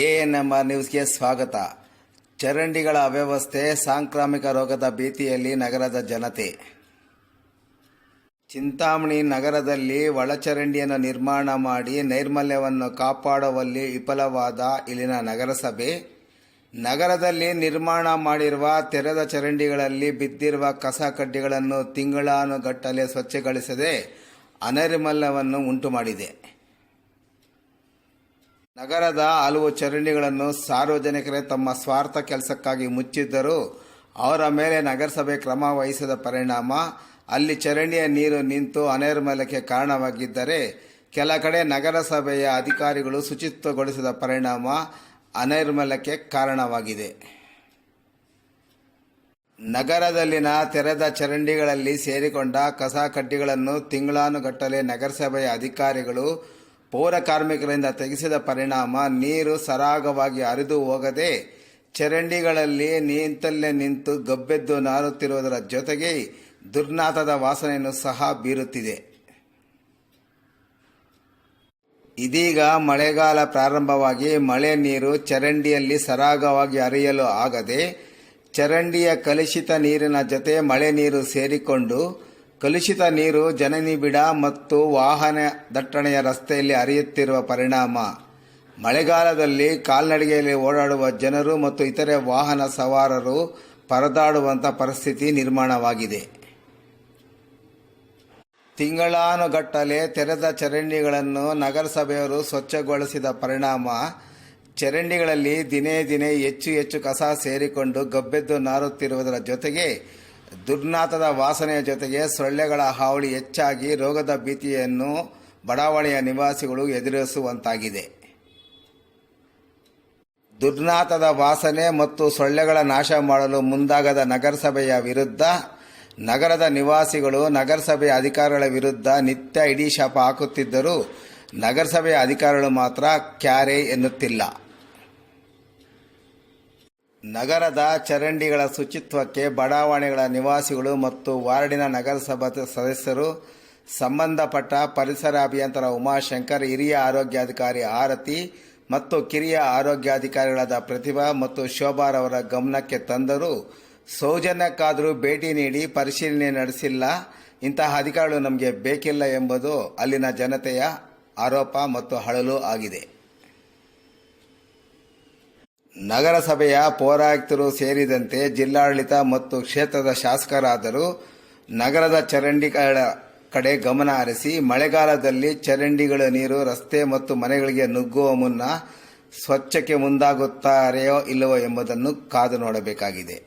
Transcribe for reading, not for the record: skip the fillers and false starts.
ANMR ನ್ಯೂಸ್ಗೆ ಸ್ವಾಗತ. ಚರಂಡಿಗಳ ಅವ್ಯವಸ್ಥೆ, ಸಾಂಕ್ರಾಮಿಕ ರೋಗದ ಭೀತಿಯಲ್ಲಿ ನಗರದ ಜನತೆ. ಚಿಂತಾಮಣಿ ನಗರದಲ್ಲಿ ಒಳಚರಂಡಿಯನ್ನು ನಿರ್ಮಾಣ ಮಾಡಿ ನೈರ್ಮಲ್ಯವನ್ನು ಕಾಪಾಡುವಲ್ಲಿ ವಿಫಲವಾದ ಇಲ್ಲಿನ ನಗರಸಭೆ, ನಗರದಲ್ಲಿ ನಿರ್ಮಾಣ ಮಾಡಿರುವ ತೆರೆದ ಚರಂಡಿಗಳಲ್ಲಿ ಬಿದ್ದಿರುವ ಕಸ ಕಡ್ಡಿಗಳನ್ನು ತಿಂಗಳಾನುಗಟ್ಟಲೆ ಸ್ವಚ್ಛಗೊಳಿಸದೆ ಅನೈರ್ಮಲ್ಯವನ್ನು ಉಂಟುಮಾಡಿದೆ. ನಗರದ ಹಲವು ಚರಂಡಿಗಳನ್ನು ಸಾರ್ವಜನಿಕರೇ ತಮ್ಮ ಸ್ವಾರ್ಥ ಕೆಲಸಕ್ಕಾಗಿ ಮುಚ್ಚಿದ್ದರೂ ಅವರ ಮೇಲೆ ನಗರಸಭೆ ಕ್ರಮ ವಹಿಸದ ಪರಿಣಾಮ ಅಲ್ಲಿ ಚರಂಡಿಯ ನೀರು ನಿಂತು ಅನೈರ್ಮಲ್ಯಕ್ಕೆ ಕಾರಣವಾಗಿದ್ದರೆ, ಕೆಲ ಕಡೆ ನಗರಸಭೆಯ ಅಧಿಕಾರಿಗಳು ಶುಚಿತ್ವಗೊಳಿಸಿದ ಪರಿಣಾಮ ಅನೈರ್ಮಲ್ಯಕ್ಕೆ ಕಾರಣವಾಗಿದೆ. ನಗರದಲ್ಲಿನ ತೆರೆದ ಚರಂಡಿಗಳಲ್ಲಿ ಸೇರಿಕೊಂಡ ಕಸ ಕಡ್ಡಿಗಳನ್ನು ತಿಂಗಳಾನುಗಟ್ಟಲೆ ನಗರಸಭೆಯ ಅಧಿಕಾರಿಗಳು ಪೌರ ಕಾರ್ಮಿಕರಿಂದ ತೆಗೆಸಿದ ಪರಿಣಾಮ ನೀರು ಸರಾಗವಾಗಿ ಹರಿದು ಹೋಗದೆ ಚರಂಡಿಗಳಲ್ಲಿ ನಿಂತಲ್ಲೇ ನಿಂತು ಗಬ್ಬೆದ್ದು ನಾರುತ್ತಿರುವುದರ ಜೊತೆಗೆ ದುರ್ನಾತದ ವಾಸನೆಯನ್ನು ಸಹ ಬೀರುತ್ತಿದೆ. ಇದೀಗ ಮಳೆಗಾಲ ಪ್ರಾರಂಭವಾಗಿ ಮಳೆ ನೀರು ಚರಂಡಿಯಲ್ಲಿ ಸರಾಗವಾಗಿ ಹರಿಯಲು ಆಗದೆ ಚರಂಡಿಯ ಕಲುಷಿತ ನೀರಿನ ಜೊತೆ ಮಳೆ ನೀರು ಸೇರಿಕೊಂಡು ಕಲುಷಿತ ನೀರು ಜನನಿಬಿಡ ಮತ್ತು ವಾಹನ ದಟ್ಟಣೆಯ ರಸ್ತೆಯಲ್ಲಿ ಹರಿಯುತ್ತಿರುವ ಪರಿಣಾಮ ಮಳೆಗಾಲದಲ್ಲಿ ಕಾಲ್ನಡಿಗೆಯಲ್ಲಿ ಓಡಾಡುವ ಜನರು ಮತ್ತು ಇತರೆ ವಾಹನ ಸವಾರರು ಪರದಾಡುವಂಥ ಪರಿಸ್ಥಿತಿ ನಿರ್ಮಾಣವಾಗಿದೆ. ತಿಂಗಳಾನುಗಟ್ಟಲೆ ತೆರೆದ ಚರಂಡಿಗಳನ್ನು ನಗರಸಭೆಯವರು ಸ್ವಚ್ಛಗೊಳಿಸಿದ ಪರಿಣಾಮ ಚರಂಡಿಗಳಲ್ಲಿ ದಿನೇ ದಿನೇ ಹೆಚ್ಚು ಕಸ ಸೇರಿಕೊಂಡು ಗಬ್ಬೆದ್ದು ನಾರುತ್ತಿರುವುದರ ಜೊತೆಗೆ ದುರ್ನಾತದ ವಾಸನೆಯ ಜೊತೆಗೆ ಸೊಳ್ಳೆಗಳ ಹಾವಳಿ ಹೆಚ್ಚಾಗಿ ರೋಗದ ಭೀತಿಯನ್ನು ಬಡಾವಣೆಯ ನಿವಾಸಿಗಳು ಎದುರಿಸುವಂತಾಗಿದೆ. ದುರ್ನಾತದ ವಾಸನೆ ಮತ್ತು ಸೊಳ್ಳೆಗಳ ನಾಶ ಮಾಡಲು ಮುಂದಾಗದ ನಗರಸಭೆಯ ವಿರುದ್ಧ ನಗರದ ನಿವಾಸಿಗಳು ನಗರಸಭೆಯ ಅಧಿಕಾರಿಗಳ ವಿರುದ್ಧ ನಿತ್ಯ ಇಡೀ ಶಾಪ ಹಾಕುತ್ತಿದ್ದರೂ ನಗರಸಭೆಯ ಅಧಿಕಾರಿಗಳು ಮಾತ್ರ ಕ್ಯಾರೆ ಎನ್ನುತ್ತಿಲ್ಲ. ನಗರದ ಚರಂಡಿಗಳ ಶುಚಿತ್ವಕ್ಕೆ ಬಡಾವಣೆಗಳ ನಿವಾಸಿಗಳು ಮತ್ತು ವಾರ್ಡಿನ ನಗರಸಭಾ ಸದಸ್ಯರು, ಸಂಬಂಧಪಟ್ಟ ಪರಿಸರ ಅಭಿಯಂತರ ಉಮಾಶಂಕರ್, ಹಿರಿಯ ಆರೋಗ್ಯಾಧಿಕಾರಿ ಆರತಿ ಮತ್ತು ಕಿರಿಯ ಆರೋಗ್ಯಾಧಿಕಾರಿಗಳಾದ ಪ್ರತಿಭಾ ಮತ್ತು ಶೋಭಾರವರ ಗಮನಕ್ಕೆ ತಂದರೂ ಸೌಜನ್ಯಕ್ಕಾದರೂ ಭೇಟಿ ನೀಡಿ ಪರಿಶೀಲನೆ ನಡೆಸಿಲ್ಲ. ಇಂತಹ ಅಧಿಕಾರಿಗಳು ನಮಗೆ ಬೇಕಿಲ್ಲ ಎಂಬುದು ಅಲ್ಲಿನ ಜನತೆಯ ಆರೋಪ ಮತ್ತು ಅಳಲು ಆಗಿದೆ. ನಗರಸಭೆಯ ಪೌರಾಯುಕ್ತರು ಸೇರಿದಂತೆ ಜಿಲ್ಲಾಡಳಿತ ಮತ್ತು ಕ್ಷೇತ್ರದ ಶಾಸಕರಾದರೂ ನಗರದ ಚರಂಡಿಗಳ ಕಡೆ ಗಮನ ಹರಿಸಿ ಮಳೆಗಾಲದಲ್ಲಿ ಚರಂಡಿಗಳ ನೀರು ರಸ್ತೆ ಮತ್ತು ಮನೆಗಳಿಗೆ ನುಗ್ಗುವ ಮುನ್ನ ಸ್ವಚ್ಛಕ್ಕೆ ಮುಂದಾಗುತ್ತಾರೆಯೋ ಇಲ್ಲವೋ ಎಂಬುದನ್ನು ಕಾದು ನೋಡಬೇಕಾಗಿದೆ.